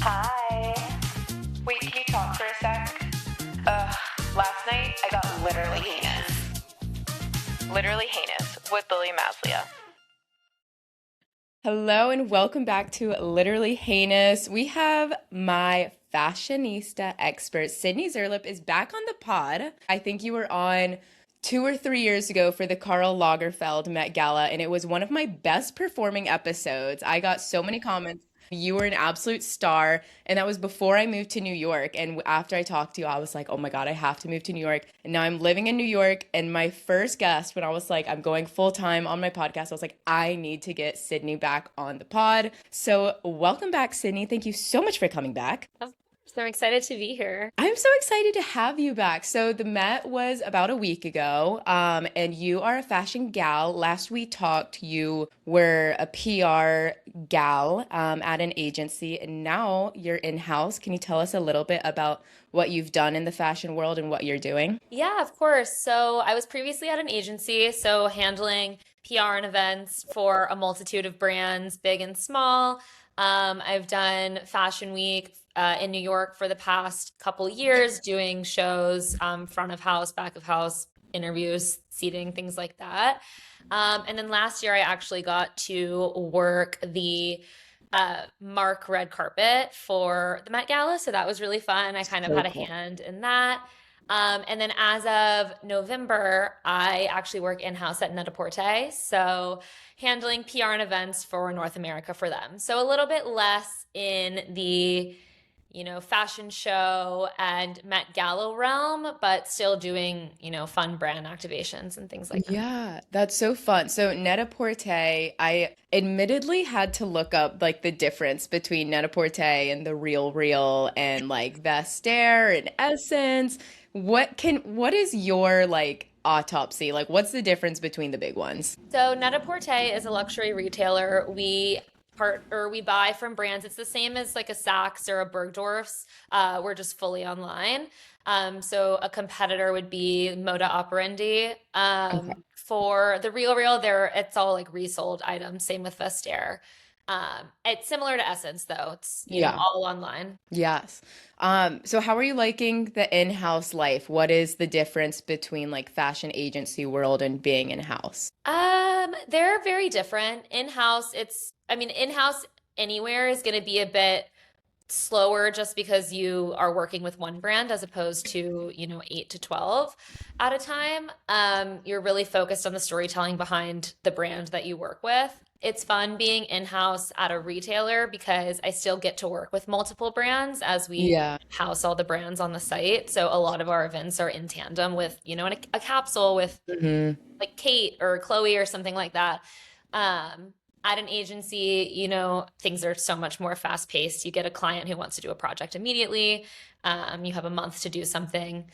Hi. Wait, can you talk for a sec? Last night I got literally heinous. Literally heinous with Lily Maslia. Hello and welcome back to Literally Heinous. We have my fashionista expert, Sidney Szerlip, is back on the pod. I think you were on 2 or 3 years ago for the Karl Lagerfeld Met Gala, and it was one of my best performing episodes. I got so many comments. You were an absolute star, and that was before I moved to New York. And after I talked to you, I was like, oh my God, I have to move to New York. And now I'm living in New York. And my first guest, when I was like, I'm going full time on my podcast, I was like, I need to get Sydney back on the pod. So, welcome back, Sydney. Thank you so much for coming back. Of course, I'm excited to be here. I'm so excited to have you back. So the Met was about a week ago, and you are a fashion gal. Last we talked, you were a PR gal at an agency, and now you're in-house. Can you tell us a little bit about what you've done in the fashion world and what you're doing? Yeah, of course. So I was previously at an agency, so handling PR and events for a multitude of brands, big and small. I've done Fashion Week in New York for the past couple years, doing shows, front of house, back of house, interviews, seating, things like that. And then last year, I actually got to work the Mark red carpet for the Met Gala. So that was really fun. I kind of So had a cool. hand in that. And then as of November, I actually work in-house at Net-a-Porter. So handling PR and events for North America for them. So a little bit less in the fashion show and Met Gala realm, but still doing, fun brand activations and things like that. Yeah, that's so fun. So Net-a-Porter, I admittedly had to look up like the difference between Net-a-Porter and the Real Real and like Vestiaire and Essence. What is your like autopsy? Like what's the difference between the big ones? So Net-a-Porter is a luxury retailer. We buy from brands. It's the same as like a Saks or a Bergdorf's. We're just fully online. So a competitor would be Moda Operandi. Okay. For the Real Real, it's all like resold items. Same with Vestiaire. It's similar to Essence though. It's Yeah. all online. Yes. So how are you liking the in-house life? What is the difference between like fashion agency world and being in-house? They're very different. In-house anywhere is going to be a bit slower just because you are working with one brand as opposed to, 8 to 12 at a time. You're really focused on the storytelling behind the brand that you work with. It's fun being in-house at a retailer because I still get to work with multiple brands as we Yeah. house all the brands on the site. So a lot of our events are in tandem with, a capsule with Hmm. like Kate or Chloe or something like that. At an agency, things are so much more fast paced. You get a client who wants to do a project immediately. You have a month to do something.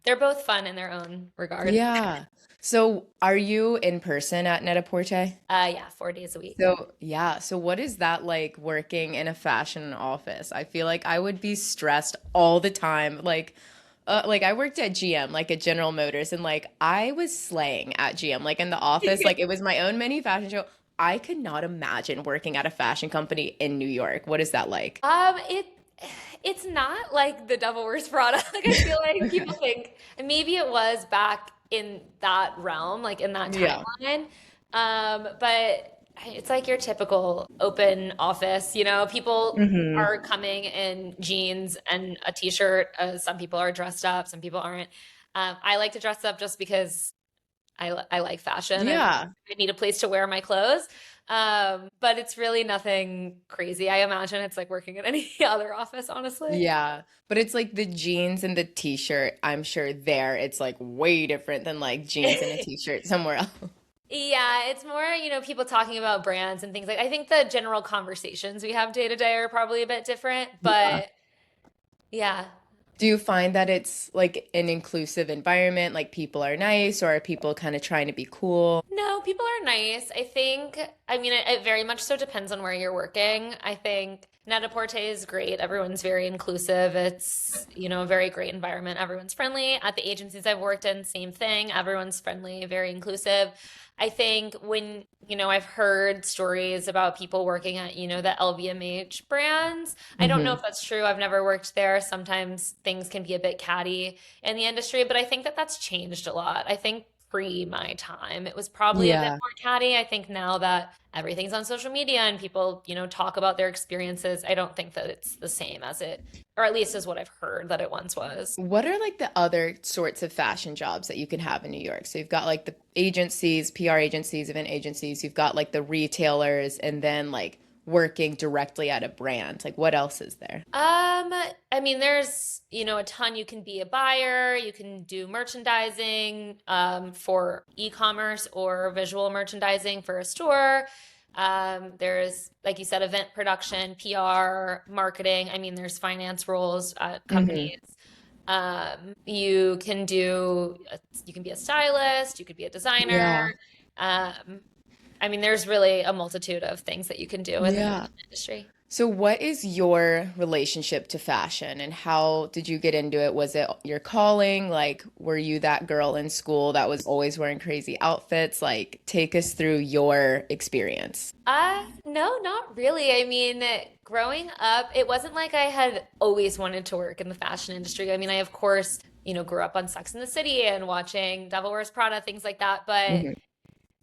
They're both fun in their own regard. Yeah. So are you in person at Net-a-Porter? Yeah, 4 days a week. So, yeah. So, what is that like working in a fashion office? I feel like I would be stressed all the time. Like I worked at GM, like at General Motors, and like I was slaying at GM, like in the office, like it was my own mini fashion show. I could not imagine working at a fashion company in New York. What is that like? It it's not like the Devil Wears Prada. Like I feel like people think, and maybe it was back in that realm, like in that Yeah. timeline. But it's like your typical open office, people Hmm. are coming in jeans and a t-shirt. Some people are dressed up, some people aren't. I like to dress up just because I like fashion and Yeah. I need a place to wear my clothes. But it's really nothing crazy. I imagine it's like working at any other office, honestly. Yeah. But it's like the jeans and the t-shirt, I'm sure there it's like way different than like jeans and a t-shirt somewhere else. Yeah, it's more, people talking about brands and things like I think the general conversations we have day to day are probably a bit different, Yeah. but yeah. Do you find that it's like an inclusive environment, like people are nice, or are people kind of trying to be cool? No, people are nice. I think, I mean, it very much so depends on where you're working. I think Net-a-Porter is great. Everyone's very inclusive. It's, a very great environment. Everyone's friendly. At the agencies I've worked in, same thing. Everyone's friendly, very inclusive. I think when, I've heard stories about people working at, the LVMH brands. I don't know Hmm. if that's true. I've never worked there. Sometimes things can be a bit catty in the industry, but I think that that's changed a lot. I think pre my time, it was probably a bit Yeah. more catty. I think now that everything's on social media and people, talk about their experiences, I don't think that it's the same as it, or at least as what I've heard that it once was. What are like the other sorts of fashion jobs that you can have in New York? So you've got like the agencies, PR agencies, event agencies, you've got like the retailers, and then like working directly at a brand. Like what else is there? I mean, there's, a ton. You can be a buyer, you can do merchandising, for e-commerce or visual merchandising for a store. There's, like you said, event production, PR, marketing. I mean, there's finance roles at Hmm. companies. You can you can be a stylist, you could be a designer. Yeah. Um, I mean, there's really a multitude of things that you can do in the Yeah. fashion industry. So, what is your relationship to fashion and how did you get into it? Was it your calling? Like, were you that girl in school that was always wearing crazy outfits? Like, take us through your experience. No, not really. I mean, growing up, it wasn't like I had always wanted to work in the fashion industry. I mean, I of course, grew up on Sex and the City and watching Devil Wears Prada, things like that, but Hmm.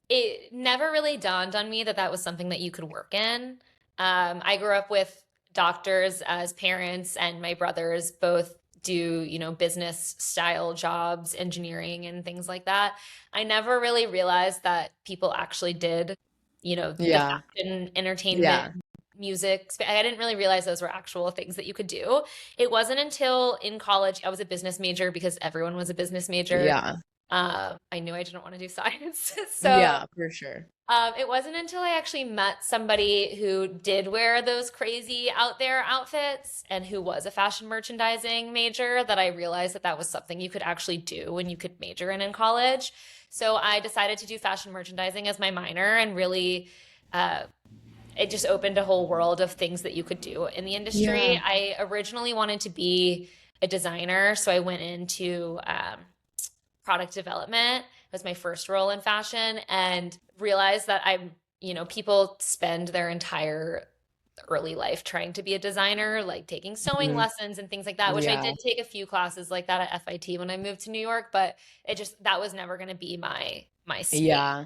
it never really dawned on me that that was something that you could work in. I grew up with doctors as parents, and my brothers both do, business style jobs, engineering, and things like that. I never really realized that people actually did, the Yeah. fashion, entertainment, Yeah. music. I didn't really realize those were actual things that you could do. It wasn't until in college, I was a business major because everyone was a business major. Yeah. I knew I didn't want to do science. So Yeah, for sure. it wasn't until I actually met somebody who did wear those crazy out there outfits and who was a fashion merchandising major that I realized that that was something you could actually do and you could major in college. So I decided to do fashion merchandising as my minor, and really, uh, it just opened a whole world of things that you could do in the industry. Yeah. I originally wanted to be a designer, so I went into product development. It was my first role in fashion, and realized that people spend their entire early life trying to be a designer, like taking sewing Mhm. lessons and things like that, which I Yeah. did take a few classes like that at FIT when I moved to New York, but that was never going to be my space. Yeah.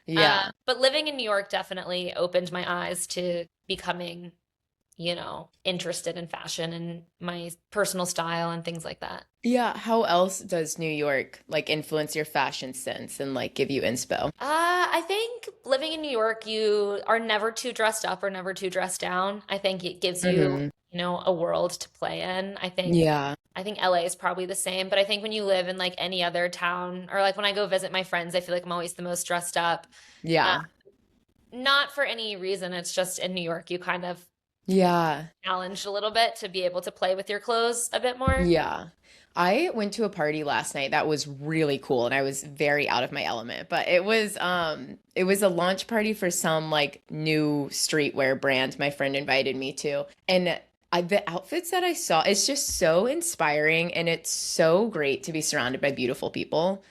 Yeah. But living in New York definitely opened my eyes to becoming, interested in fashion and my personal style and things like that. Yeah. How else does New York like influence your fashion sense and like give you inspo? I think living in New York, you are never too dressed up or never too dressed down. I think it gives you, Hmm. a world to play in. Yeah. I think LA is probably the same, but I think when you live in like any other town, or like when I go visit my friends, I feel like I'm always the most dressed up. Uh, Yeah. Not for any reason. It's just in New York, you kind of Yeah. challenged a little bit to be able to play with your clothes a bit more. Yeah. I went to a party last night that was really cool and I was very out of my element, but it was a launch party for some like new streetwear brand my friend invited me to. And the outfits that I saw, it's just so inspiring and it's so great to be surrounded by beautiful people.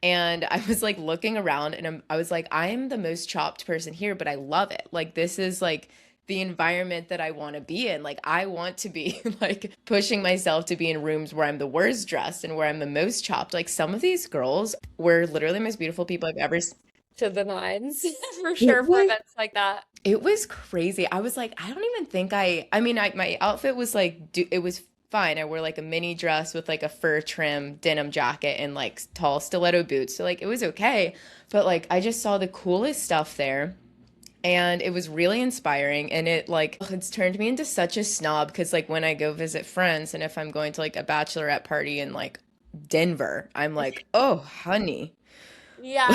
And I was like looking around and I was like, I am the most chopped person here, but I love it. Like, this is like the environment that I want to be in. Like, I want to be like pushing myself to be in rooms where I'm the worst dressed and where I'm the most chopped. Like, some of these girls were literally the most beautiful people I've ever seen. To the nines, for It sure, for was events like that. it was crazy. I was like, I don't even think I mean, my outfit was like, it was fine. I wore like a mini dress with like a fur trim denim jacket and like tall stiletto boots. So like it was okay. But like I just saw the coolest stuff there and it was really inspiring and it like it's turned me into such a snob because like when I go visit friends and if I'm going to like a bachelorette party in like Denver, I'm like, "Oh, honey." Yeah,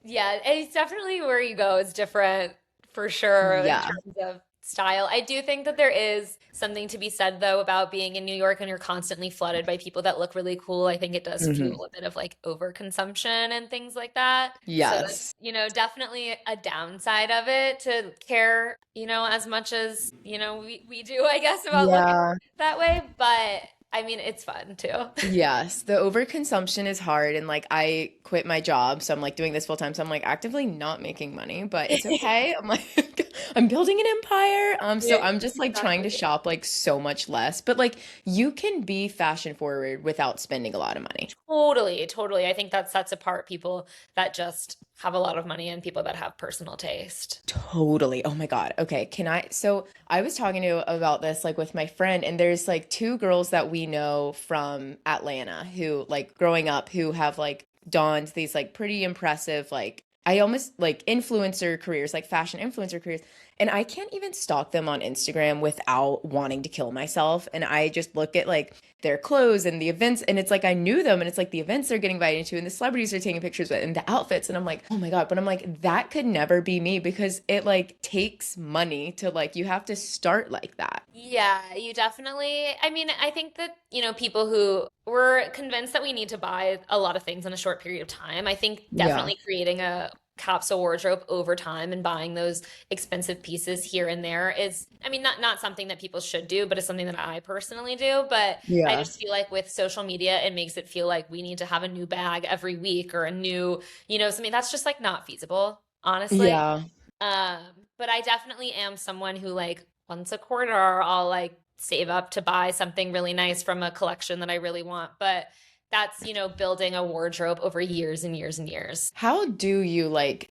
yeah, it's definitely where you go is different for sure in Yeah. terms of style. I do think that there is something to be said though about being in New York and you're constantly flooded by people that look really cool. I think it does Hmm. fuel a bit of like overconsumption and things like that. So that's, Yes. definitely a downside of it to care, as much as, we do, I guess, about looking Yeah. that way. But I mean, it's fun too. Yes, the overconsumption is hard, and like I quit my job, so I'm like doing this full time, so I'm like actively not making money, but it's okay. I'm like I'm building an empire. So Yeah, I'm just like trying to exactly. shop like so much less, but like you can be fashion forward without spending a lot of money. Totally, totally. I think that sets apart people that just have a lot of money and people that have personal taste. Totally. Oh my God. Okay. So I was talking to about this like with my friend, and there's like two girls that we know from Atlanta who like growing up who have like donned these like pretty impressive, like I almost like influencer careers, like fashion influencer careers. And I can't even stalk them on Instagram without wanting to kill myself. And I just look at like their clothes and the events, and it's like I knew them, and it's like the events they're getting invited to, and the celebrities are taking pictures with, and the outfits, and I'm like, oh my God. But I'm like, that could never be me because it like takes money to like you have to start like that. Yeah, you definitely. I mean, I think that, people who were convinced that we need to buy a lot of things in a short period of time, I think Yeah. definitely creating a capsule wardrobe over time and buying those expensive pieces here and there is, I mean, not something that people should do, but it's something that I personally do. But I Yeah. just feel like with social media, it makes it feel like we need to have a new bag every week or a new, something that's just like not feasible, honestly. Yeah. Um, but I definitely am someone who like once a quarter I'll like save up to buy something really nice from a collection that I really want. But that's, building a wardrobe over years and years and years. How do you like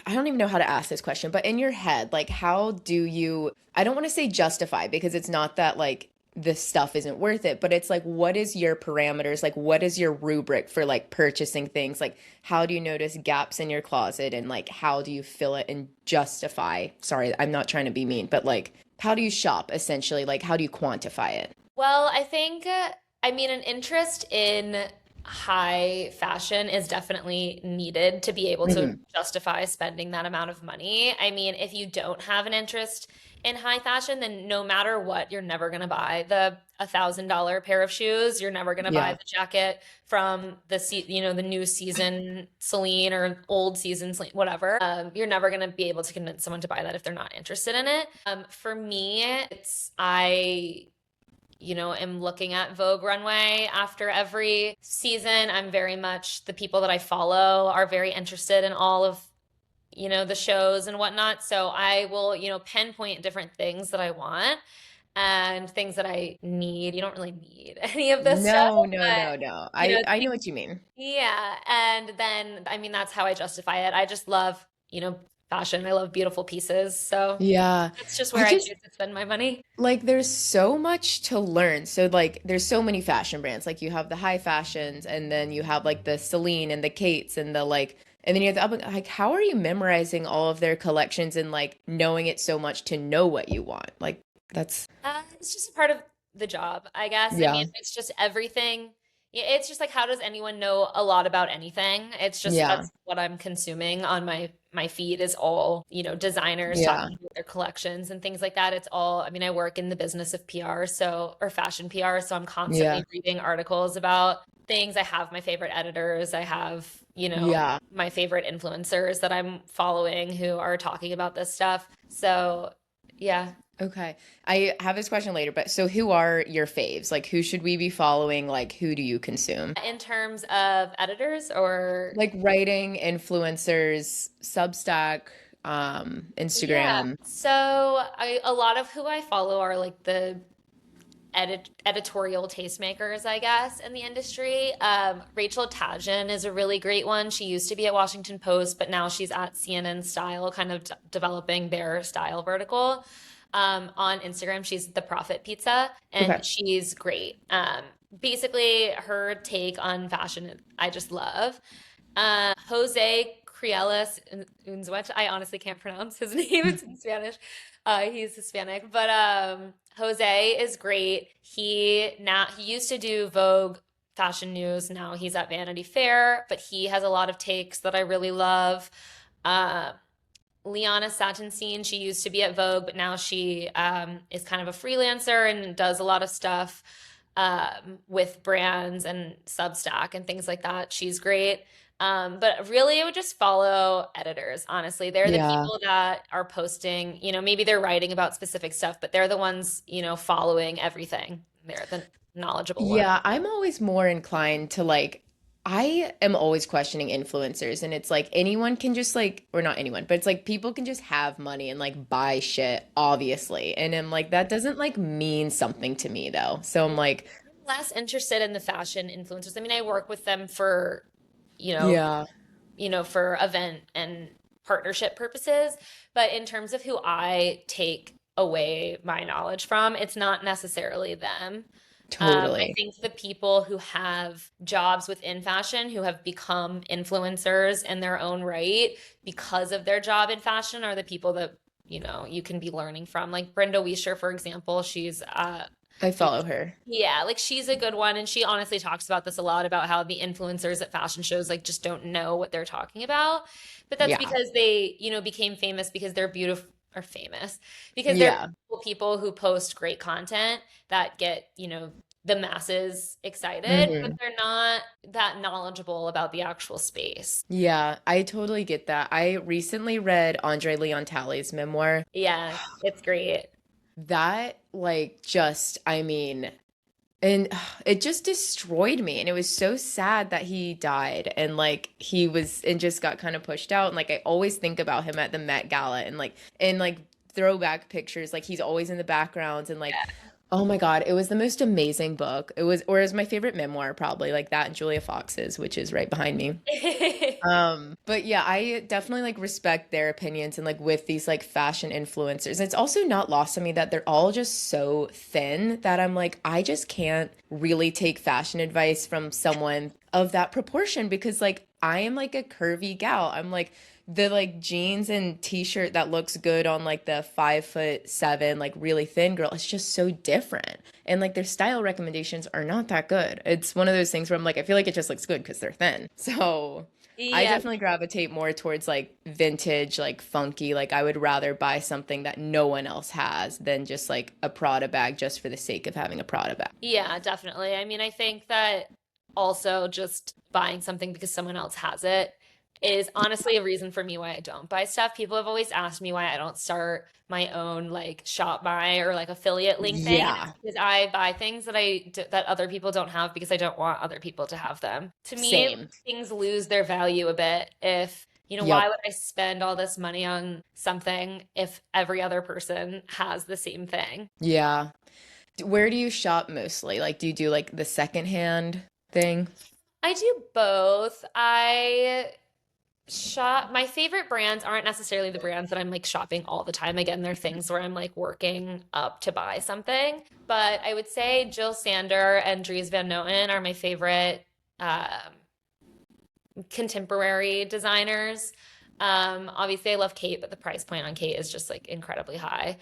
I don't even know how to ask this question, but in your head, like how do you, I don't want to say justify because it's not that like this stuff isn't worth it, but it's like what is your parameters? Like what is your rubric for like purchasing things? Like how do you notice gaps in your closet and like how do you fill it and justify? Sorry, I'm not trying to be mean, but like how do you shop essentially? Like how do you quantify it? Well, I think, I mean, an interest in high fashion is definitely needed to be able to Hmm. justify spending that amount of money. I mean, if you don't have an interest in high fashion, then no matter what, you're never going to buy the $1,000 pair of shoes. You're never going to buy Yeah. the jacket from the new season Celine or old season Celine, whatever. You're never going to be able to convince someone to buy that if they're not interested in it. For me, am looking at Vogue Runway after every season. I'm very much the people that I follow are very interested in all of, the shows and whatnot. So I will, pinpoint different things that I want and things that I need. You don't really need any of this stuff, No, no, but no, no. you know, I know what you mean. yeah. And then, I mean, that's how I justify it. I just love, fashion. I love beautiful pieces. So Yeah. that's just I where I just choose to spend my money. like there's so much to learn. So like there's so many fashion brands. Like you have the high fashions and then you have like the Celine and the Kates and the like and then you have the up like how are you memorizing all of their collections and like knowing it so much to know what you want? Like that's It's just a part of the job, I guess. I mean, yeah. it's just everything. Yeah, it's just like how does anyone know a lot about anything? It's just Yeah. that's what I'm consuming on my feed is all, designers Yeah. talking about their collections and things like that. It's all, I mean, I work in the business of PR, so or fashion PR, so I'm Yeah. constantly reading articles about things. I have my favorite editors. I have, Yeah. my favorite influencers that I'm following who are talking about this stuff. So, yeah. Okay. I have this question later, but so who are your faves? Like who should we be following? Like who do you consume? In terms of editors or Like writing, influencers, Substack, yeah. Instagram. So a lot of who I follow are like the editorial tastemakers, I guess, in the industry. Rachel Tajan is a really great one. She used to be at Washington Post, but now she's at CNN Style, kind of developing their style vertical. On Instagram, she's the Profit Pizza, Okay. and she's great. Basically, her take on fashion, I just love. Jose Crieles Unzuet. I honestly can't pronounce his name. It's in Spanish. He's Hispanic, but Jose is great. He used to do Vogue Fashion News. Now he's at Vanity Fair, but he has a lot of takes that I really love. Uh, Liana Satinstein. She used to be at Vogue, but now she is kind of a freelancer and does a lot of stuff with brands and Substack and things like that. She's great. But really, I would just follow editors, honestly. They're the Yeah. people that are posting, maybe they're writing about specific stuff, but they're the ones, following everything. They're the knowledgeable ones. Yeah, I'm always more inclined to like, I am always questioning influencers, and it's like anyone can just like, or not anyone, but it's like people can just have money and like buy shit, obviously. And I'm like, that doesn't like mean something to me though. So I'm like, Less interested in the fashion influencers. I mean, I work with them for, you know, yeah, for event and partnership purposes, but in terms of who I take away my knowledge from, it's not necessarily them. I totally. think the people who have jobs within fashion who have become influencers in their own right because of their job in fashion are the people that, you can be learning from. Like Brenda Weischer, for example, she's I follow her. yeah, like she's a good one. And she honestly talks about this a lot about how the influencers at fashion shows like just don't know what they're talking about. But that's Yeah. because they, became famous because they're beautiful or famous because they're Yeah. beautiful people who post great content that get, the masses excited, but Hmm. they're not that knowledgeable about the actual space. Yeah, I totally get that. I recently read Andre Leon Talley's memoir. Yeah, it's great. That like just, I mean, and it just destroyed me. And it was so sad that he died and like he was and just got kind of pushed out. And like I always think about him at the Met Gala and like throwback pictures, like he's always in the background and like oh my God, it was the most amazing book. It was my favorite memoir, probably like that and Julia Fox's, which is right behind me. But yeah, I definitely like respect their opinions and like with these like fashion influencers. It's also not lost on me that they're all just so thin that I'm like, I just can't really take fashion advice from someone of that proportion because like I am like a curvy gal. I'm like the like jeans and t-shirt that looks good on like the 5'7", like really thin girl. It's just so different. And like their style recommendations are not that good. It's one of those things where I'm like, I feel like it just looks good because they're thin. So I Yeah. definitely gravitate more towards like vintage, like funky. Like I would rather buy something that no one else has than just like a Prada bag just for the sake of having a Prada bag. Yeah, definitely. I mean, I think that also just buying something because someone else has it is honestly a reason for me why I don't buy stuff. People have always asked me why I don't start my own like shop buy or like affiliate link thing. And it's Yeah, because I buy things that other people don't have because I don't want other people to have them. To me, same. things lose their value a bit if, why Yep. would I spend all this money on something if every other person has the same thing? Yeah. Where do you shop mostly? Like, do you do like the secondhand thing? I do both. I shop my favorite brands aren't necessarily the brands that I'm like shopping all the time. Again, they're things where I'm like working up to buy something. But I would say Jill Sander and Dries Van Noten are my favorite contemporary designers. Obviously I love Kate, but the price point on Kate is just like incredibly high.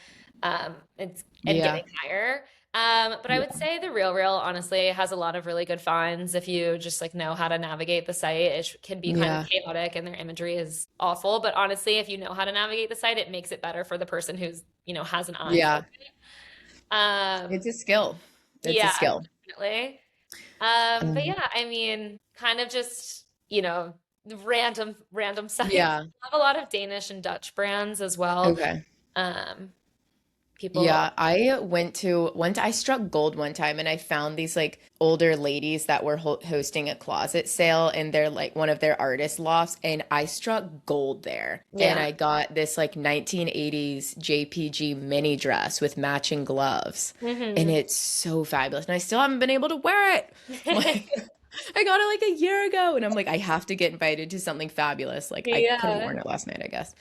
It's and Yeah. getting higher. But I would Yeah. say the Real Real honestly has a lot of really good finds if you just like know how to navigate the site. Can be kind of Yeah. chaotic and their imagery is awful, but honestly, if you know how to navigate the site, it makes it better for the person who's, has an eye for Yeah. it. Um, It's a skill. It's a yeah, skill. definitely. But Um, yeah, I mean, kind of just, random sites. yeah. I have a lot of Danish and Dutch brands as well. Okay. Um, people, Yeah, I struck gold one time and I found these like older ladies that were hosting a closet sale in their like one of their artist lofts and I struck gold there. And yeah. I got this like 1980s JPG mini dress with matching gloves. And Hmm. it's so fabulous. And I still haven't been able to wear it. Like I got it like a year ago and I'm like I have to get invited to something fabulous. Like I could have Yeah. worn it last night, I guess.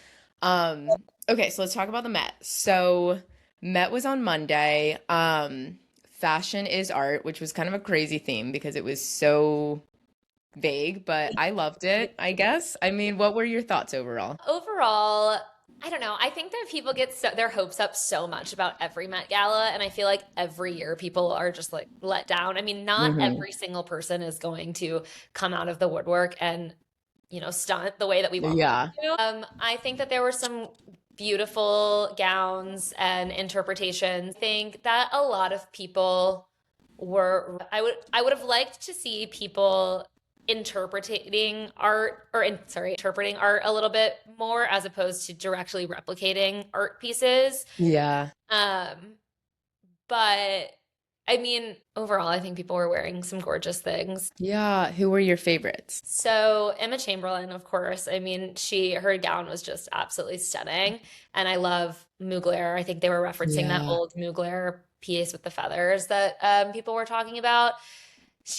Okay, so let's talk about the Met. So Met was on Monday. Fashion is art, which was kind of a crazy theme because it was so vague, but I loved it, I guess. I mean, what were your thoughts overall? Overall, I don't know. I think that people get their hopes up so much about every Met Gala, and I feel like every year people are just like let down. I mean, not Hmm. every single person is going to come out of the woodwork and, stunt the way that we want Yeah. them to. I think that there were some beautiful gowns and interpretations. I think that a lot of people I would have liked to see people interpreting art a little bit more as opposed to directly replicating art pieces. Yeah. Um, but I mean, overall, I think people were wearing some gorgeous things. Yeah. Who were your favorites? So Emma Chamberlain, of course. I mean, her gown was just absolutely stunning, and I love Mugler. I think they were referencing that Yeah. old Mugler piece with the feathers that people were talking about.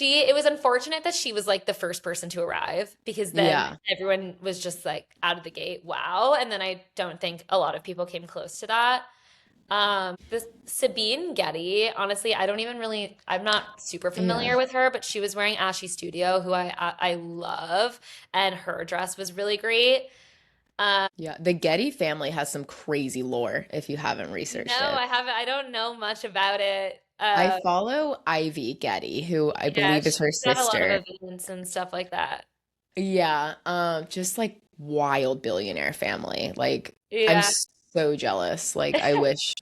It was unfortunate that she was like the first person to arrive because then Yeah. everyone was just like out of the gate, wow. And then I don't think a lot of people came close to that. The Sabine Getty, honestly, I'm not super Yeah. familiar with her, but she was wearing Ashy Studio, who I love, and her dress was really great. Yeah. The Getty family has some crazy lore if you haven't No, researched it. I haven't. I don't know much about it. I follow Ivy Getty, who I Yeah, believe is she's her got a lot of sister. events and stuff like that. Yeah, just like wild billionaire family. Like I'm Yeah, so jealous. Like I wish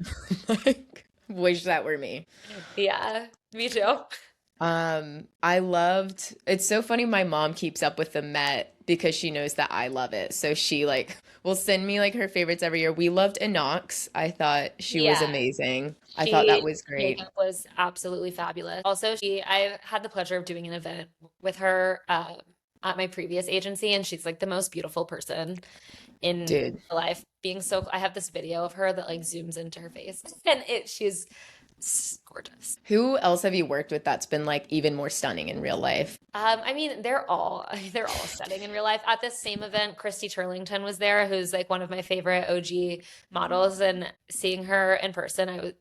like wish that were me. yeah, me too. I loved it's so funny my mom keeps up with the Met because she knows that I love it. So she like will send me like her favorites every year. We loved Inox. I thought she was Yeah, amazing. I thought that she was great. makeup was absolutely fabulous. Also, I had the pleasure of doing an event with her at my previous agency, and she's like the most beautiful person in Dude. life. I have this video of her that like zooms into her face, and she's gorgeous. Who else have you worked with that's been like even more stunning in real life? I mean, they're all stunning in real life. At this same event, Christy Turlington was there, who's like one of my favorite OG models, and seeing her in person,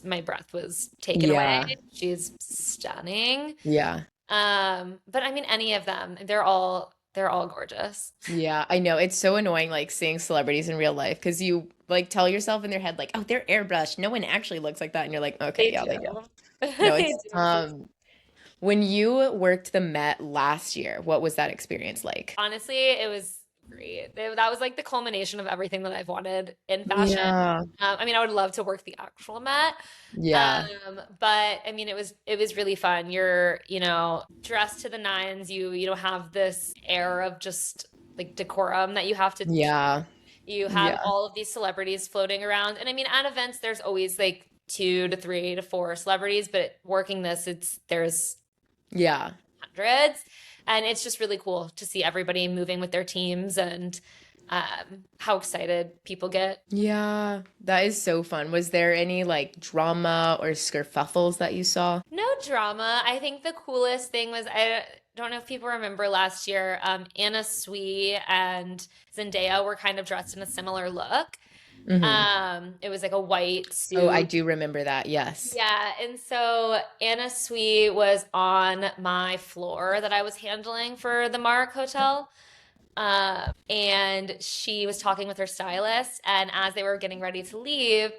my breath was taken away. Yeah. She's stunning. Yeah. But I mean, any of them, they're all gorgeous. Yeah, I know. It's so annoying like seeing celebrities in real life because you like tell yourself in their head like, "Oh, they're airbrushed. No one actually looks like that." And you're like, "Okay, They yeah, they do." do. No, They it's do. when you worked the Met last year, what was that experience like? Honestly, it was great. That was like the culmination of everything that I've wanted in fashion. Yeah. I mean, I would love to work the actual Met. Yeah. But I mean, it was really fun. You're, dressed to the nines. You have this air of just like decorum that you have to. Yeah. You have Yeah. all of these celebrities floating around, and I mean, at events, there's always like 2 to 3 to 4 celebrities, but working this, there's Yeah. hundreds, and it's just really cool to see everybody moving with their teams and how excited people get. Yeah. That is so fun. Was there any like drama or skerfuffles that you saw? No drama. I think the coolest thing was, I don't know if people remember last year, Anna Sui and Zendaya were kind of dressed in a similar look. Hmm. It was like a white Oh, I suit. do remember that. Yes. Yeah, and so Anna Sui was on my floor that I was handling for the Mark Hotel. And she was talking with her stylist, and as they were getting ready to leave,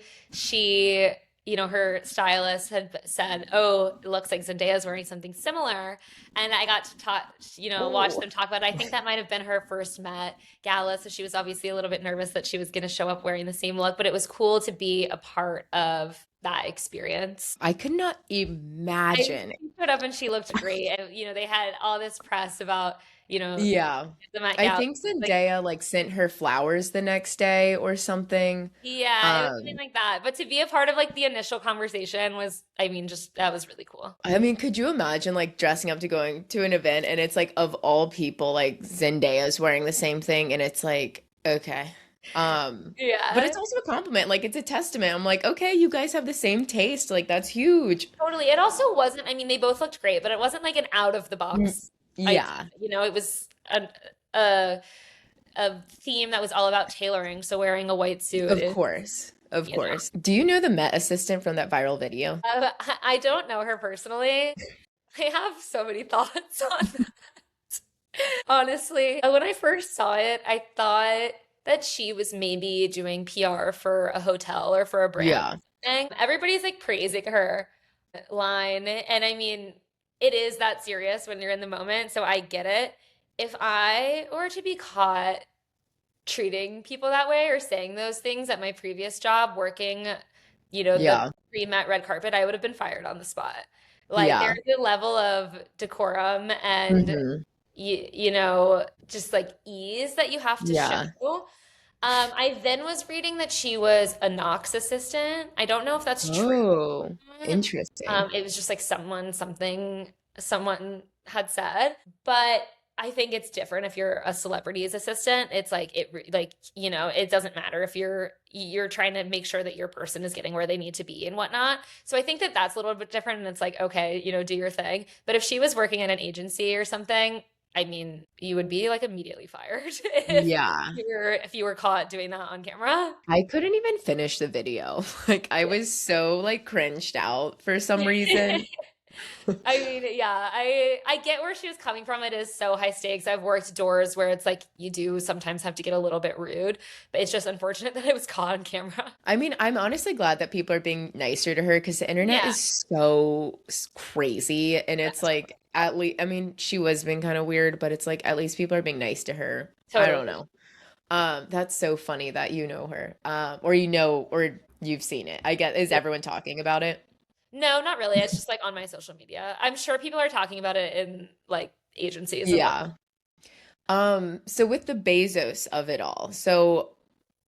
her stylist had said, "Oh, it looks like Zendaya's wearing something similar." And I got to talk, watch Oh. them talk about it. I think that might have been her first Met Gala, so she was obviously a little bit nervous that she was going to show up wearing the same look, but it was cool to be a part of that experience. I could not She imagine. showed up and she looked great. And, they had all this press about, Yeah. the Met I Gala. think Like, Zendaya like sent her flowers the next day or something. yeah, it was something Um, like that. But to be a part of like the initial conversation was, I mean, just that was really cool. I mean, could you imagine like dressing up to going to an event and it's like of all people, like Zendaya's wearing the same thing and it's like, okay. But Yeah, it's also a compliment. Like it's a testament. I'm like, okay, you guys have the same taste. Like that's huge. totally. It also wasn't, I mean, they both looked great, but it wasn't like an out of the Mm. box idea. Yeah, It was a, a theme that was all about tailoring. So wearing a white suit of is, course. Of you know. course. Do you know the Met assistant from that viral video? I don't know her personally. I have so many thoughts on that. Honestly, when I first saw it, I thought that she was maybe doing PR for a hotel or for a brand. Yeah. And everybody's like praising her line. And I mean, it is that serious when you're in the moment, so I get it. if I were to be caught treating people that way or saying those things at my previous job, working, the Yeah. pre-met red carpet, I would have been fired on the spot. Like Yeah. there's a level of decorum and Hmm. just like ease that you have to show. Yeah. I then was reading that she was a Knox assistant. I don't know if that's true. Oh, interesting. It was just like someone had said, but I think it's different if you're a celebrity's assistant. It's like it doesn't matter if you're trying to make sure that your person is getting where they need to be and whatnot. So I think that that's a little bit different, and it's like, okay, do your thing. But if she was working in an agency or something, I mean, you would be like immediately fired Yeah. if you were caught doing that on camera. I couldn't even finish the video. Like I was so like cringed out for some reason. I mean, yeah, I get where she was coming from. It is so high stakes. I've worked doors where it's like you do sometimes have to get a little bit rude, but it's just unfortunate that it was caught on camera. I mean, I'm honestly glad that people are being nicer to her because the internet Yeah, is so crazy. And it's like, at least, I mean, she was being kind of weird, but it's like, at least people are being nice to her. I don't totally. know. That's so funny that you know her. Or you've seen it. I guess, is Yeah. everyone talking about it? No, not really. It's just like on my social media. I'm sure people are talking about it in like agencies and what. Yeah. So with the Bezos of it all, so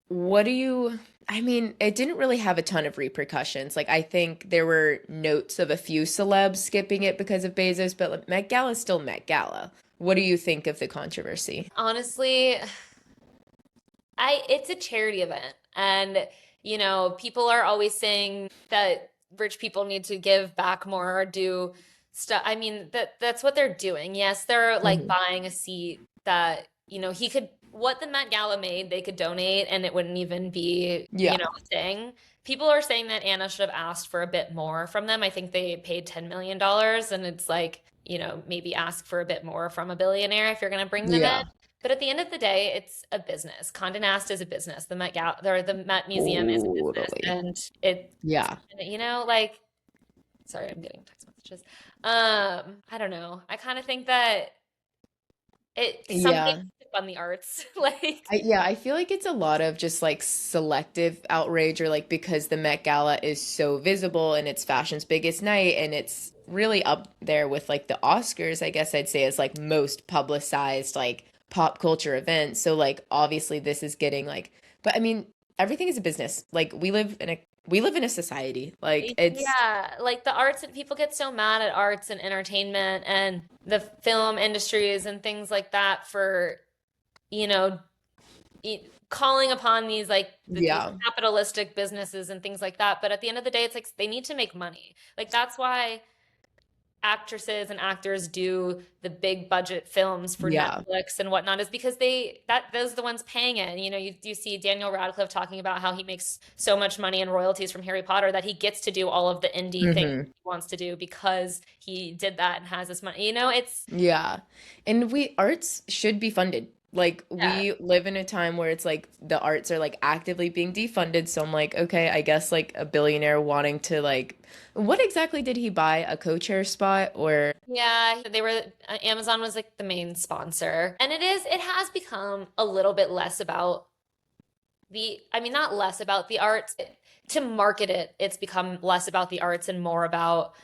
what do you, I mean, it didn't really have a ton of repercussions. Like, I think there were notes of a few celebs skipping it because of Bezos, but like, Met Gala is still Met Gala. What do you think of the controversy? Honestly, it's a charity event, and people are always saying that rich people need to give back more or do stuff. I mean, that's what they're doing. Yes, they're like Hmm. buying a seat that, he could what the Met Gala made, they could donate and it wouldn't even be, Yeah. a thing. People are saying that Anna should have asked for a bit more from them. I think they paid $10 million, and it's like, maybe ask for a bit more from a billionaire if you're going to bring them in. Yeah. But at the end of the day, it's a business. Condé Nast is a business. The Met Gala or the Met Museum is a business, Totally. and it, Yeah. like, sorry, I'm getting text messages. I don't know. I kind of think that something Yeah. on the arts, like, Yeah, I feel like it's a lot of just like selective outrage or like because the Met Gala is so visible and it's fashion's biggest night and it's really up there with like the Oscars, I guess I'd say is like most publicized like pop culture event. So like obviously this is getting like but I mean everything is a business. Like we live in a society. Like it's yeah, like the arts, and people get so mad at arts and entertainment and the film industries and things like that for, you know, calling upon these like these yeah. capitalistic businesses and things like that. But at the end of the day, it's like they need to make money. Like that's why actresses and actors do the big budget films for Yeah. Netflix and whatnot, is because those are the ones paying it. And, you see Daniel Radcliffe talking about how he makes so much money in royalties from Harry Potter that he gets to do all of the indie things Hmm. he wants to do because he did that and has this money. It's Yeah. And we arts should be funded. Like yeah. we live in a time where it's like the arts are like actively being defunded. So I'm like, okay, I guess like a billionaire wanting to like what exactly did he buy? A co-chair spot or Yeah, they were Amazon was like the main sponsor. And it has become a little bit less about I mean, not less about the arts. To market it, it's become less about the arts and more about,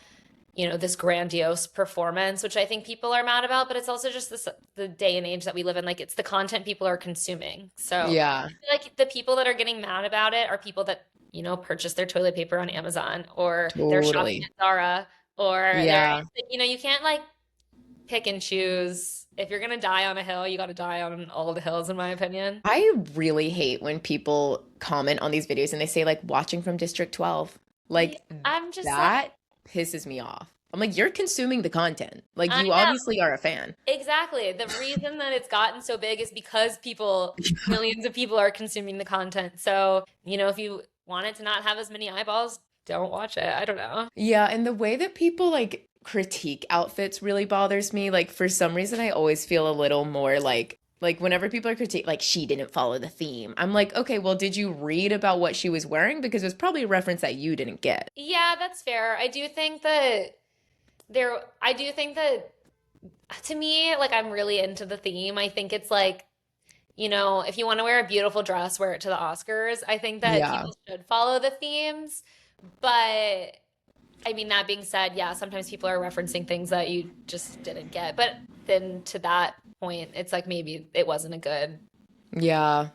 this grandiose performance, which I think people are mad about, but it's also just the day and age that we live in. Like it's the content people are consuming. So I yeah, feel like the people that are getting mad about it are people that, purchase their toilet paper on Amazon, or they're shopping totally. at Zara, or Yeah. you can't like pick and choose. If you're gonna die on a hill, you got to die on all the hills, in my opinion. I really hate when people comment on these videos and they say like watching from District 12. Yeah, Like I'm just like, that pisses me off. I'm like, you're consuming the content. Like I you know. obviously are a fan. Exactly. The reason that it's gotten so big is because millions of people are consuming the content. So, if you want it to not have as many eyeballs, don't watch it. I don't know. Yeah, and the way that people like critique outfits really bothers me. Like for some reason I always feel a little more like whenever people are critique like she didn't follow the theme. I'm like, okay, well, did you read about what she was wearing? Because it was probably a reference that you didn't get. Yeah, that's fair. I do think that To me, like I'm really into the theme. I think it's like, if you want to wear a beautiful dress, wear it to the Oscars. I think that Yeah. people should follow the themes. But I mean, that being said, yeah, sometimes people are referencing things that you just didn't get. But then to that point, it's like maybe it wasn't a good Yeah.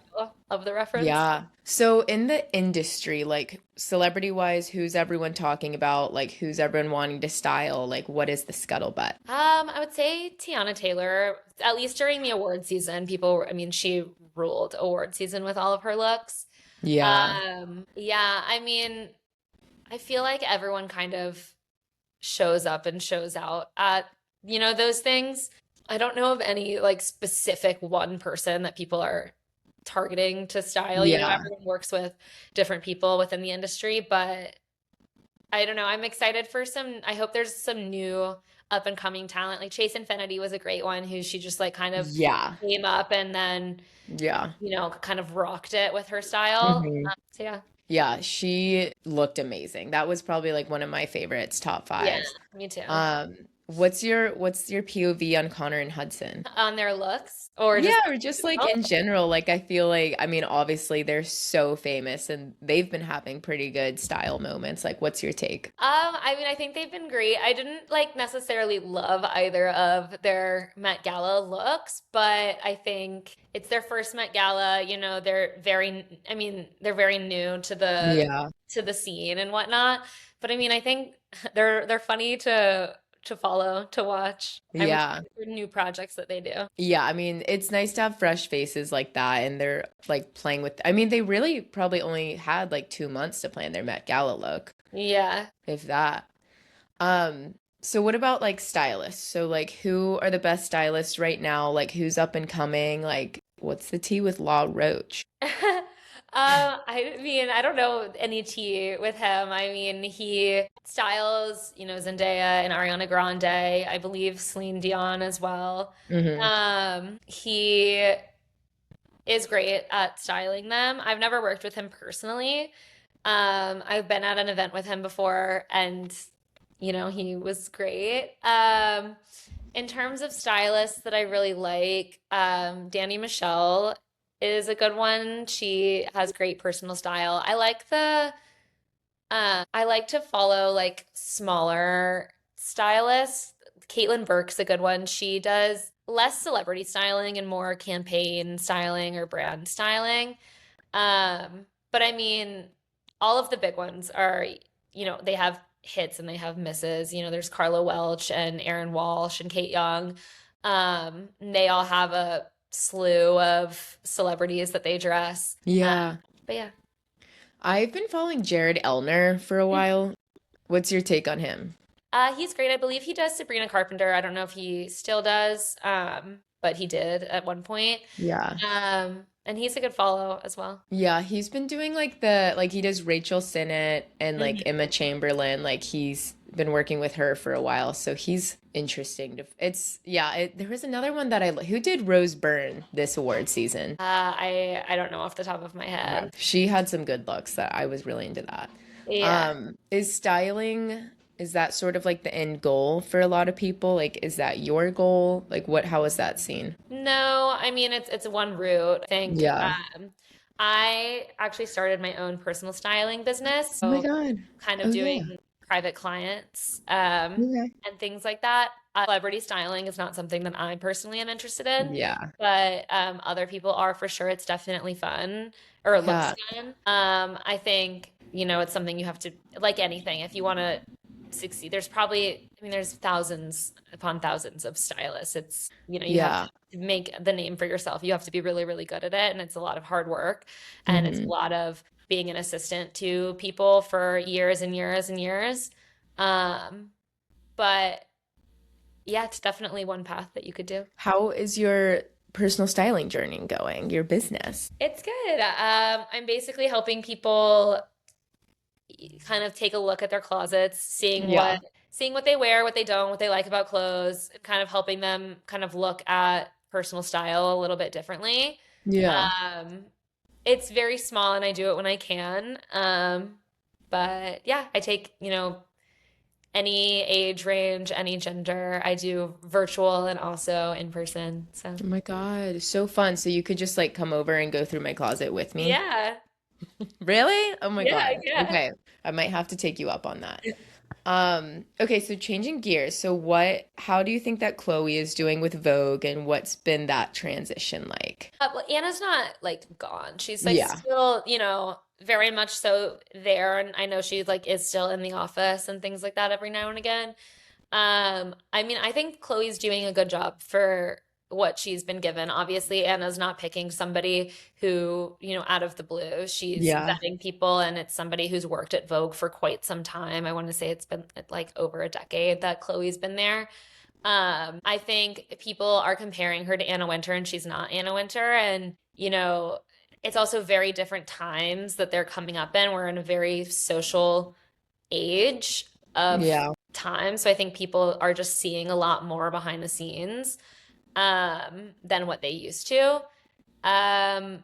of the reference. Yeah. So in the industry, like celebrity wise, who's everyone talking about? Like who's everyone wanting to style? Like what is the scuttlebutt? I would say Tiana Taylor, at least during the award season, I mean, she ruled award season with all of her looks. Yeah. Yeah, I mean, I feel like everyone kind of shows up and shows out at, those things. I don't know of any like specific one person that people are targeting to style. Yeah. Everyone works with different people within the industry, but I don't know. I'm excited for I hope there's some new up and coming talent. Like Chase Infinity was a great one who she just like kind of Yeah. came up and then, Yeah. kind of rocked it with her style. Hmm. So yeah. Yeah, she looked amazing. That was probably like one of my favorites, top Yeah, fives. me too. Um, what's your POV on Connor and Hudson? On their looks or Yeah, just or just like in general, like I feel like, I mean, obviously they're so famous and they've been having pretty good style moments. Like, what's your take? I mean, I think they've been great. I didn't like necessarily love either of their Met Gala looks, but I think it's their first Met Gala. I mean, they're very new to Yeah. the scene and whatnot. But I mean, I think they're funny to follow, to watch. I'm Yeah. excited for new projects that they do. Yeah, I mean, it's nice to have fresh faces like that and they're like playing with, I mean, they really probably only had like 2 months to plan their Met Gala look, Yeah. if that. So what about like stylists? So like who are the best stylists right now? Like who's up and coming? Like what's the tea with Law Roach? I mean, I don't know any tea with him. I mean, he styles, Zendaya and Ariana Grande, I believe Celine Dion as well. Hmm. He is great at styling them. I've never worked with him personally. I've been at an event with him before and, he was great. In terms of stylists that I really like, Danny Michelle is a good one. She has great personal style. I like to follow like smaller stylists. Caitlin Burke's a good one. She does less celebrity styling and more campaign styling or brand styling. But I mean, all of the big ones are, they have hits and they have misses. There's Carla Welch and Erin Walsh and Kate Young. They all have a slew of celebrities that they dress. Yeah. But yeah. I've been following Jared Elner for a while. What's your take on him? He's great. I believe he does Sabrina Carpenter. I don't know if he still does, but he did at one point. Yeah. And he's a good follow as well. Yeah, he's been doing like the like he does Rachel Sennett and like Mhm. Emma Chamberlain. Like he's been working with her for a while, so he's interesting to it's yeah, there was another one that who did Rose Byrne this award season. I don't know off the top of my Yeah. head. She had some good looks that I was really into that. Yeah. Is styling, is that sort of like the end goal for a lot of people? Like, is that your goal? Like, how is that seen? No, I mean it's one route. I think Yeah. I actually started my own personal styling business, Oh my so God. kind of Oh yeah. doing private clients Okay. and things like that. Celebrity styling is not something that I personally am interested in, Yeah. but other people are for sure. It's definitely fun or it looks Yeah. fun. I think, it's something you have to, like anything, if you want to succeed, there's thousands upon thousands of stylists. You have Yeah. to make the name for yourself. You have to be really, really good at it. And it's a lot of hard work and it's a Hmm. lot of being an assistant to people for years and years and years. Um, but yeah, it's definitely one path that you could do. How is your personal styling journey going, your business? It's good. I'm basically helping people kind of take a look at their closets, Yeah. seeing what they wear, what they don't, what they like about clothes, kind of helping them kind of look at personal style a little bit differently. Yeah. Um, it's very small and I do it when I can. But yeah, I take, any age range, any gender. I do virtual and also in person. So, Oh my God, so fun. So you could just like come over and go through my closet with me? yeah. Really? Oh my Yeah, God. yeah. Okay. I might have to take you up on that. Okay, so changing gears. So how do you think that Chloe is doing with Vogue and what's been that transition like? Well, Anna's not like gone. She's like Yeah. still, very much so there. And I know she like is still in the office and things like that every now and again. I mean, I think Chloe's doing a good job for what she's been given. Obviously, Anna's not picking somebody who, out of the blue. She's Yeah. vetting people, and it's somebody who's worked at Vogue for quite some time. I want to say it's been like over a decade that Chloe's been there. I think people are comparing her to Anna Wintour, and she's not Anna Wintour. And, it's also very different times that they're coming up in. We're in a very social age of Yeah. time. So I think people are just seeing a lot more behind the scenes than what they used to. Um,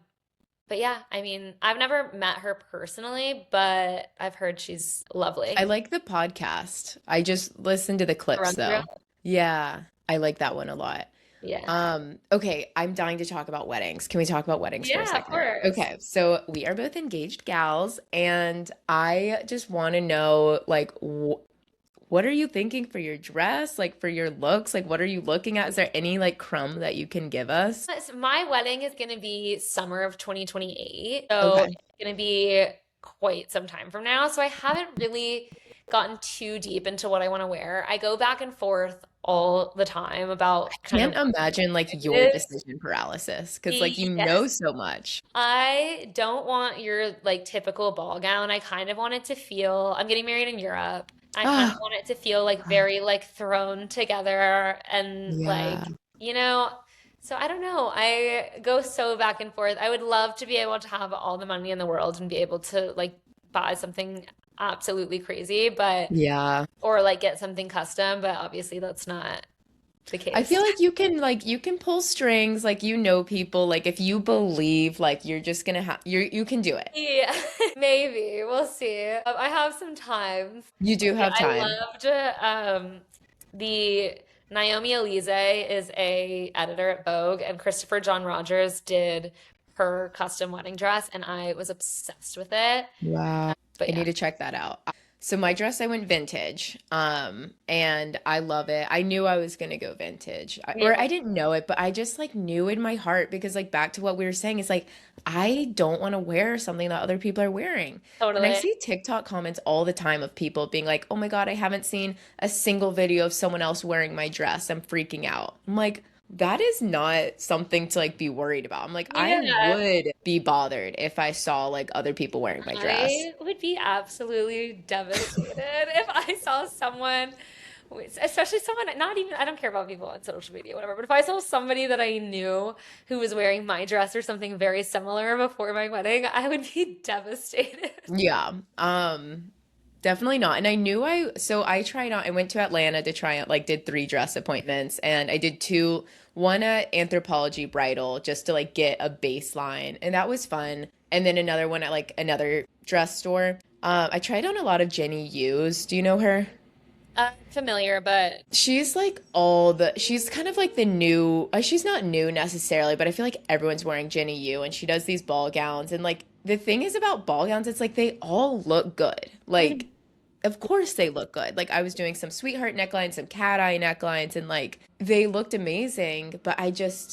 but yeah, I mean, I've never met her personally, but I've heard she's I lovely. like the podcast. I just listened to the clips Run through. though. Yeah, I like that one a lot. Yeah. Okay, I'm dying to talk about weddings. Can we talk about weddings for a Yeah, of second? course. Okay, so we are both engaged gals, and I just want to know, like, what are you thinking for your dress, like for your looks? Like, what are you looking at? Is there any like crumb that you can give us? My wedding is going to be summer of 2028. So Okay. it's going to be quite some time from now. So I haven't really gotten too deep into what I want to wear. I go back and forth all the time about kind Can't of imagine like what your it decision paralysis because like you is. know Yes. so much. I don't want your like typical ball gown. I kind of want it to feel, I'm getting married in Europe. I kind of Oh, want it to feel like very like thrown together and yeah. like, you know, so I don't know. I go so back and forth. I would love to be able to have all the money in the world and be able to like buy something absolutely crazy, but Yeah. or like get something custom, but obviously that's not the I case. feel like you can pull strings, like you know people, like if you believe like you're just gonna have you can do it. Yeah, maybe. We'll see. I have some time. You do have I time. loved the Naomi Elize is a editor at Vogue, and Christopher John Rogers did her custom wedding dress, and I was obsessed with it. Wow. But I need yeah, to check that out. So my dress, I went vintage, and I love it. I knew I was gonna go vintage, or yeah, I didn't know it, but I just like knew in my heart because like back to what we were saying, it's like I don't want to wear something that other people are wearing. And I totally. see TikTok comments all the time of people being like, "Oh my God, I haven't seen a single video of someone else wearing my dress. I'm freaking out." I'm like, that is not something to like be worried about. I'm like, I Yeah, would be bothered if I saw like other people wearing my dress. I would be absolutely devastated if I saw someone, especially someone, not even, I don't care about people on social media, whatever, but if I saw somebody that I knew who was wearing my dress or something very similar before my wedding, I would be devastated. Yeah. Definitely not. And I knew so I tried on, I went to Atlanta to try out, like, did three dress appointments and I did two, one at Anthropologie Bridal just to like get a baseline. And that was fun. And then another one at like another dress store. I tried on a lot of Jenny U's. Do you know her? Familiar, but She's kind of like the new, she's not new necessarily, but I feel like everyone's wearing Jenny U and she does these ball gowns. And like the thing is about ball gowns, it's like they all look good. Like, of course they look good. Like I was doing some sweetheart necklines, some cat eye necklines, and like they looked amazing. But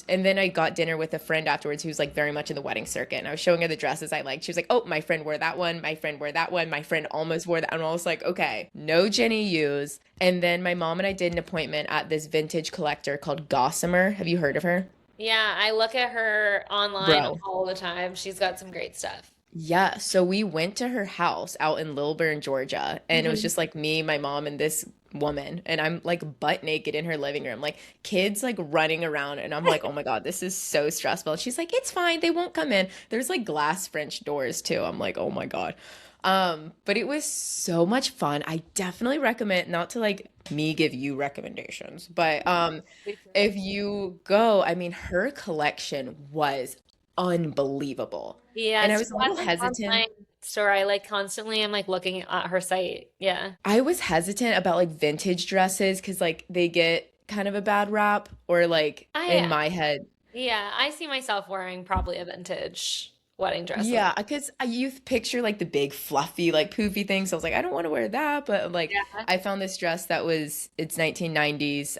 and then I got dinner with a friend afterwards who's like very much in the wedding circuit. And I was showing her the dresses I liked. She was like, "Oh, my friend wore that one. My friend wore that one. My friend almost wore that." And I was like, okay, no Jenny U's. And then my mom and I did an appointment at this vintage collector called Gossamer. Have you heard of her? yeah, I look at her online Bro. all the time. She's got some great stuff. Yeah, so we went to her house out in Lilburn, Georgia, and it was Mhm. just like me, my mom, and this woman, and I'm like butt naked in her living room, like kids like running around, and I'm like, oh my God, this is so stressful. And she's like, it's fine, they won't come in. There's like glass French doors too. I'm like, oh my God. But it was so much fun. I definitely recommend, not to like me give you recommendations, but if you go, I mean, her collection was unbelievable. Yeah, And I she was a little wasn't hesitant. online. store. I like constantly am like looking at her site. Yeah. I was hesitant about like vintage dresses because like they get kind of a bad rap, or like in I my head. Yeah, I see myself wearing probably a vintage wedding dress. Yeah, because you picture like the big fluffy like poofy things. So I was like, I don't want to wear that, but like Yeah. I found this dress that was it's 1990s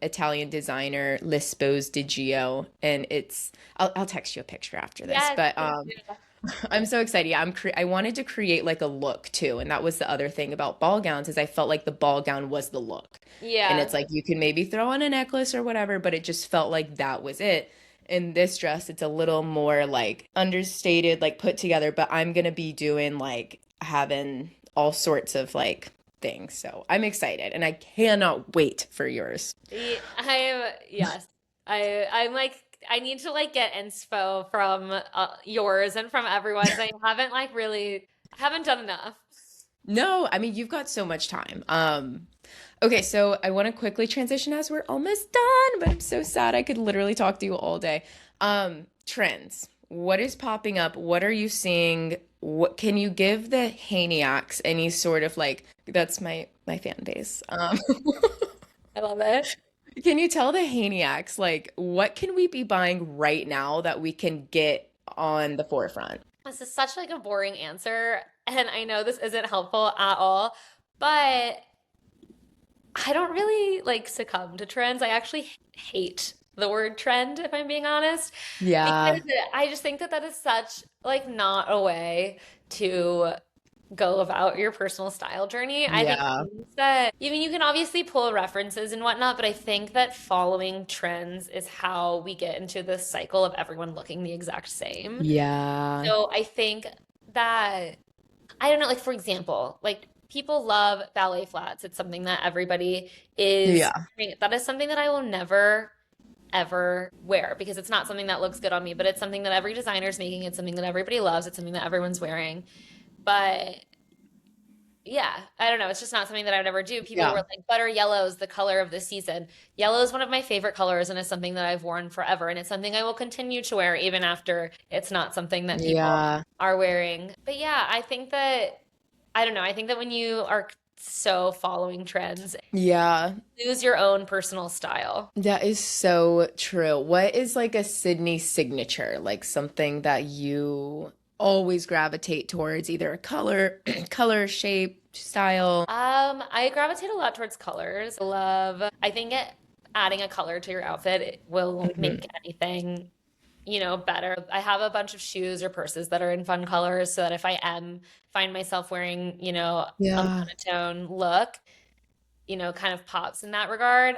Italian designer Lispos di Gio, and I'll text you a picture after this, Yes. but Yeah. I'm so excited. Yeah, I wanted to create like a look too, and that was the other thing about ball gowns is I felt like the ball gown was the look. And Yeah. it's like you can maybe throw on a necklace or whatever, but it just felt like that was it. In this dress, it's a little more like understated, like put together, but I'm gonna be doing like having all sorts of like things. So I'm excited and I cannot wait for yours. I am, yes. I'm like I need to like get inspo from yours and from everyone's. I haven't like really I haven't done enough. No, I mean you've got so much time. Okay, so I want to quickly transition as we're almost done, but I'm so sad I could literally talk to you all day. Trends. What is popping up? What are you seeing? What can you give the Haniacs any sort of like that's my fan base. I love it. Can you tell the Haniacs like what can we be buying right now that we can get on the forefront? This is such like a boring answer, and I know this isn't helpful at all, but I don't really like succumb to trends. I actually hate the word trend, if I'm being honest, Yeah. because I just think that that is such like not a way to go about your personal style journey. I think Yeah. that, I mean, you can obviously pull references and whatnot, but I think that following trends is how we get into this cycle of everyone looking the exact same. Yeah. So I think that I don't know, like for example, like people love ballet flats. It's something that everybody is, Yeah. that is something that I will never ever wear because it's not something that looks good on me, but it's something that every designer is making. It's something that everybody loves. It's something that everyone's wearing. But yeah, I don't know. It's just not something that I would ever do. People were Yeah. like, butter yellow is the color of the season. Yellow is one of my favorite colors and it's something that I've worn forever. And it's something I will continue to wear even after it's not something that people Yeah. are wearing. But yeah, I think that, I don't know. I think that when you are so following trends, Yeah. lose your own personal style. That is so true. What is like a Sydney signature? Like something that you always gravitate towards, either a color, color, shape, style. I gravitate a lot towards colors. I think adding a color to your outfit it will Mhm. make anything, better. I have a bunch of shoes or purses that are in fun colors so that if I am find myself wearing, a Yeah. monotone look, kind of pops in that regard.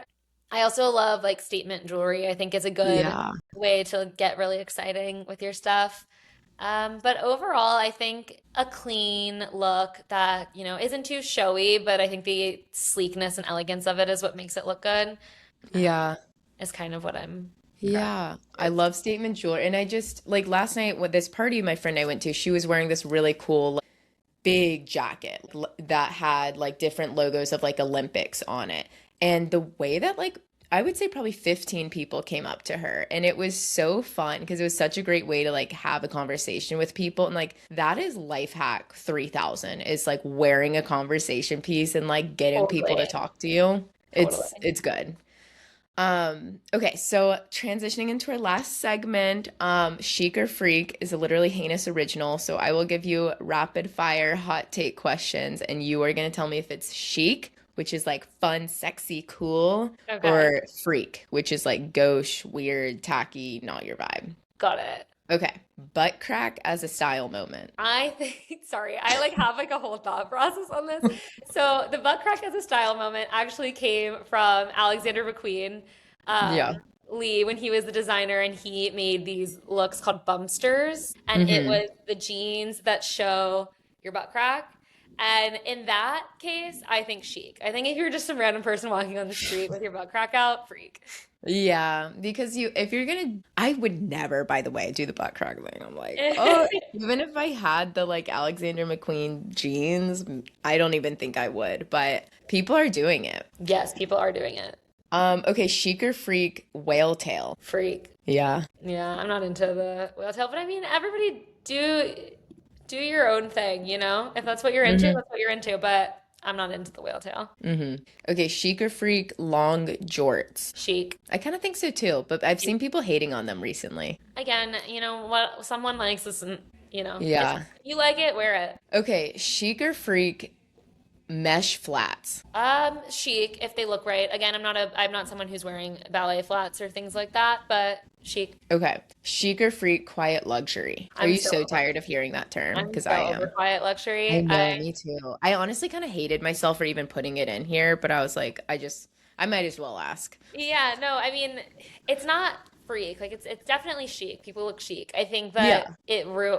I also love like statement jewelry. I think is a good Yeah. way to get really exciting with your stuff. But overall, I think a clean look that, isn't too showy, but I think the sleekness and elegance of it is what makes it look good, Yeah. is kind of what I'm gravitating Yeah. I towards. love statement jewelry. And I just like last night with this party my friend I went to, she was wearing this really cool like, big jacket that had like different logos of like Olympics on it. And the way that like I would say probably 15 people came up to her and it was so fun because it was such a great way to like have a conversation with people and like that is life hack 3000 is like wearing a conversation piece and like getting people to Totally. talk to you. Totally. It's good. Okay, so transitioning into our last segment, Chic or Freak is a literally heinous original. So I will give you rapid fire hot take questions, and you are gonna tell me if it's chic, which is like fun, sexy, cool, Okay. or freak, which is like gauche, weird, tacky, not your vibe. Got it. Okay, butt crack as a style moment. I think, sorry, I like have like a whole thought process on this. So the butt crack as a style moment actually came from Alexander McQueen, Yeah. um, Lee, when he was the designer and he made these looks called bumpsters. And it Mm-hmm. was the jeans that show your butt crack. And in that case, I think chic. I think if you're just some random person walking on the street with your butt crack out, freak. Yeah, because if you're gonna, I would never, by the way, do the butt crack thing. I'm like, oh, even if I had the like Alexander McQueen jeans, I don't even think I would, but people are doing it. Yes, people are doing it. Okay, chic or freak, whale tail. Freak. Yeah. Yeah, I'm not into the whale tail, but I mean, everybody Do your own thing, you know? If that's what you're into, Hmm. that's what you're into. But I'm not into the whale tail. Hmm. Okay, chic or freak, long jorts. Chic. I kind of think so too, but I've seen people hating on them recently. Again, you know what? Someone likes this, and if Yeah. you like it, wear it. Okay, chic or freak, mesh flats. Chic if they look right. Again, I'm not someone who's wearing ballet flats or things like that, but chic. Okay, chic or freak, quiet luxury. Are I'm you so so over. tired of hearing that term? I'm Because so I over am. quiet I luxury. know, me too. I honestly kind of hated myself for even putting it in here, but I was like, I might as well ask. Yeah, no, I mean, it's not freak. Like it's definitely chic. People look chic. I think that Yeah. it ru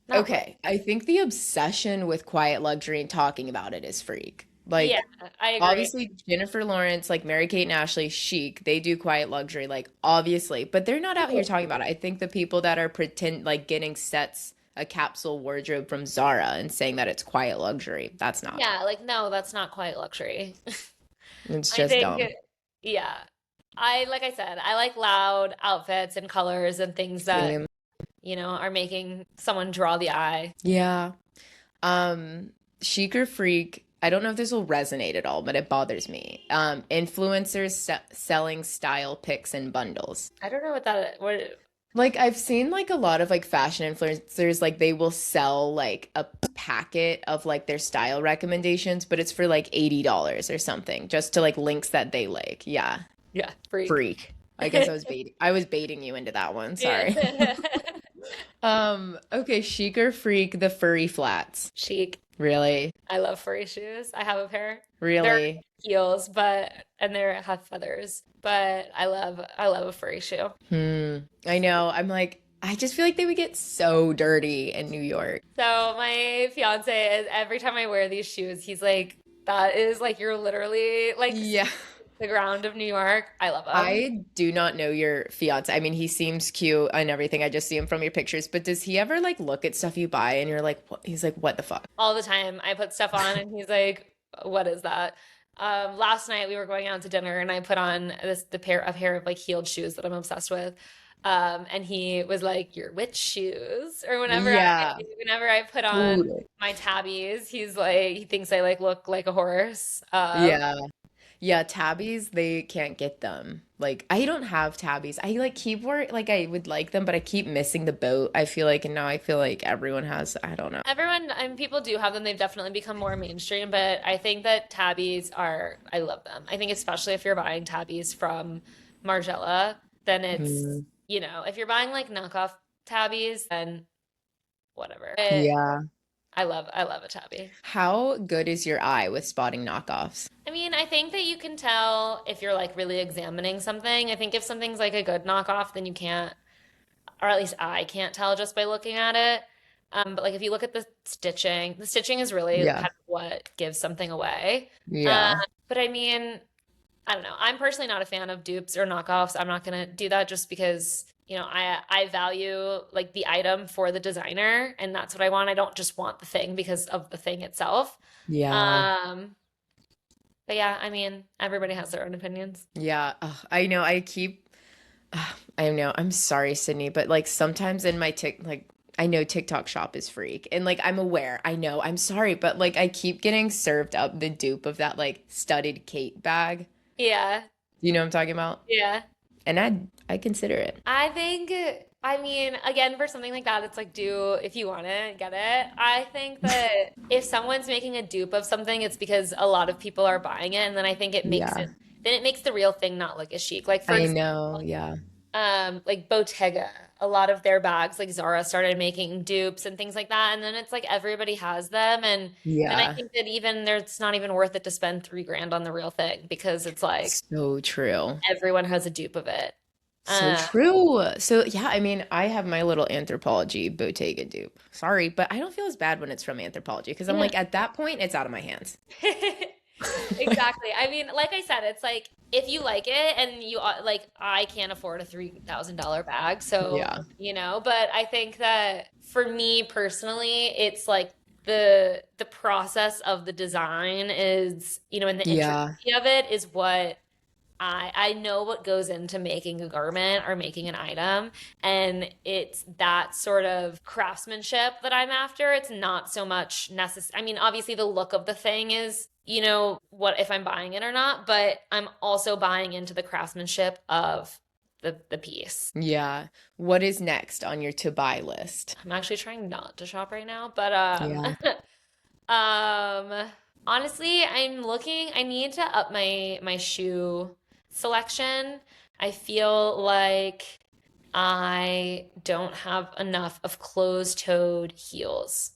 not ru Okay, I think the obsession with quiet luxury and talking about it is freak. Yeah, Like, I agree. obviously, Jennifer Lawrence, like Mary-Kate and Ashley, chic, they do quiet luxury, like, obviously, but they're not out here talking about it. I think the people that are like getting sets, a capsule wardrobe from Zara and saying that it's quiet luxury, that's not. Yeah, like no, that's not quite luxury. It's I just think, dumb. yeah. Like I said, I like loud outfits and colors and things that, Same. are making someone draw the eye. Yeah. Chic or freak, I don't know if this will resonate at all, but it bothers me. Influencers selling style picks and bundles. I don't know what. Like I've seen like a lot of like fashion influencers like they will sell like a packet of like their style recommendations, but it's for like $80 or something, just to like links that they like. Yeah, Yeah, freak. freak. I guess I was baiting you into that one. Sorry. Yeah. Okay, chic or freak, the furry flats. Chic. Really? I love furry shoes. I have a pair. They're Really? heels, and they have feathers. But I love a furry shoe. Hmm. I know. I'm like, I just feel like they would get so dirty in New York. So my fiance is every time I wear these shoes, he's like, that is like you're literally like Yeah. the ground of New York. I love them. I do not know your fiance. I mean, he seems cute and everything. I just see him from your pictures, but does he ever like look at stuff you buy and you're like, what? He's like, what the fuck? All the time. I put stuff on and he's like, what is that? Last night we were going out to dinner and I put on a pair of like heeled shoes that I'm obsessed with. And he was like, "Your witch shoes," or Yeah. whenever I put on Totally. my tabbies, he thinks I like look like a horse. Yeah. Yeah, tabbies, they can't get them. Like, I don't have tabbies. I like keep work like I would like them, but I keep missing the boat. I feel like, and now I feel like everyone has, I don't know. Everyone, I mean, people do have them. They've definitely become more mainstream, but I think that I love them. I think especially if you're buying tabbies from Margiela, then it's, Mm, if you're buying like knockoff tabbies, then whatever. yeah. I love a tabby. How good is your eye with spotting knockoffs? I mean, I think that you can tell if you're like really examining something. I think if something's like a good knockoff, then you can't, or at least I can't tell just by looking at it. But like if you look at the stitching is really kind Yeah. of what gives something away. Uh, Yeah. but I mean, I don't know. I'm personally not a fan of dupes or knockoffs. I'm not gonna do that just because, I value like the item for the designer and that's what I want. I don't just want the thing because of the thing itself. Yeah. Um, but yeah, I mean, everybody has their own opinions. Yeah. Ugh, I know. I know. I'm sorry, Sydney, but like sometimes in my I know TikTok shop is freak and like I'm aware. I know. I'm sorry, but like I keep getting served up the dupe of that like studded Kate bag. Yeah, You know what I'm talking about? yeah. And I consider it. I think, I mean, again, for something like that, it's like do if you want it, get it. I think that if someone's making a dupe of something, it's because a lot of people are buying it, and then I think Yeah. then it makes the real thing not look as chic. Like for I example, know. Yeah. like Bottega, a lot of their bags, like Zara started making dupes and things like that, and then it's like everybody has them, and then I Yeah. think that even it's not even worth it to spend 3 grand on the real thing because it's like So true. everyone has a dupe of it. So Uh, true. So yeah, I mean, I have my little Anthropologie Bottega dupe. Sorry, but I don't feel as bad when it's from Anthropologie because I'm yeah. like at that point it's out of my hands. Exactly. I mean, like I said, it's like if you like it and you like, I can't afford a $3,000 bag, so Yeah. But I think that for me personally, it's like the process of the design is, and the Yeah. intricacy of it is what I know what goes into making a garment or making an item, and it's that sort of craftsmanship that I'm after. It's not so much necessary. I mean, obviously the look of the thing is, what if I'm buying it or not, but I'm also buying into the craftsmanship of the piece. Yeah. What is next on your to buy list? I'm actually trying not to shop right now, but Yeah. um honestly, I need to up my shoe selection. I feel like I don't have enough of closed-toed heels.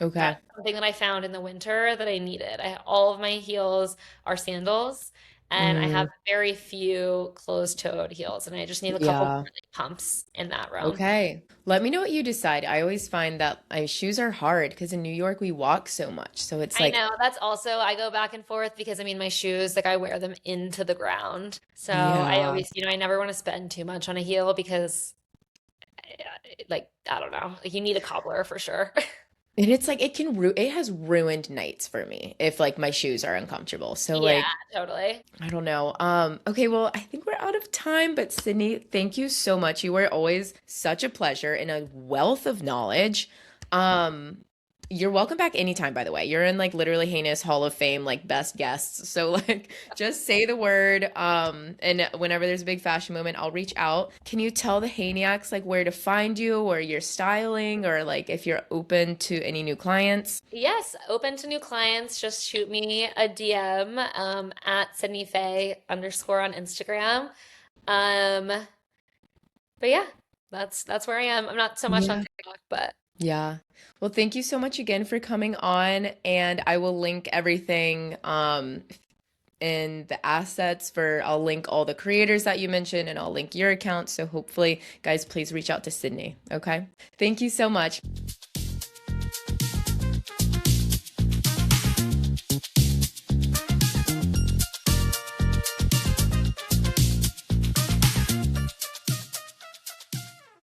Okay. That's something that I found in the winter that I needed. All of my heels are sandals, and I have Mm, very few closed-toed heels, and I just need a couple more yeah. like, pumps in that realm. Okay. Let me know what you decide. I always find that my shoes are hard because in New York we walk so much. So it's I like, know that's also I go back and forth because I mean my shoes like I wear them into the ground. So I yeah. always, I never want to spend too much on a heel because like I don't know, like you need a cobbler for sure. And it's like it has ruined nights for me if like my shoes are uncomfortable. So Yeah, like totally. I don't know. Okay, well, I think we're out of time, but Sydney, thank you so much. You were always such a pleasure and a wealth of knowledge. Um, you're welcome back anytime, by the way. You're in like literally heinous Hall of Fame, like best guests. So like just say the word. And whenever there's a big fashion moment, I'll reach out. Can you tell the Haniacs like where to find you or your styling or like if you're open to any new clients? Yes, open to new clients. Just shoot me a DM at Sydney Faye underscore on Instagram. Um, but yeah, that's where I am. I'm not so much on Yeah. TikTok, but Yeah. Well, thank you so much again for coming on, and I will link everything in the assets for I'll link all the creators that you mentioned and I'll link your account. So hopefully, guys, please reach out to Sydney. Okay? Thank you so much.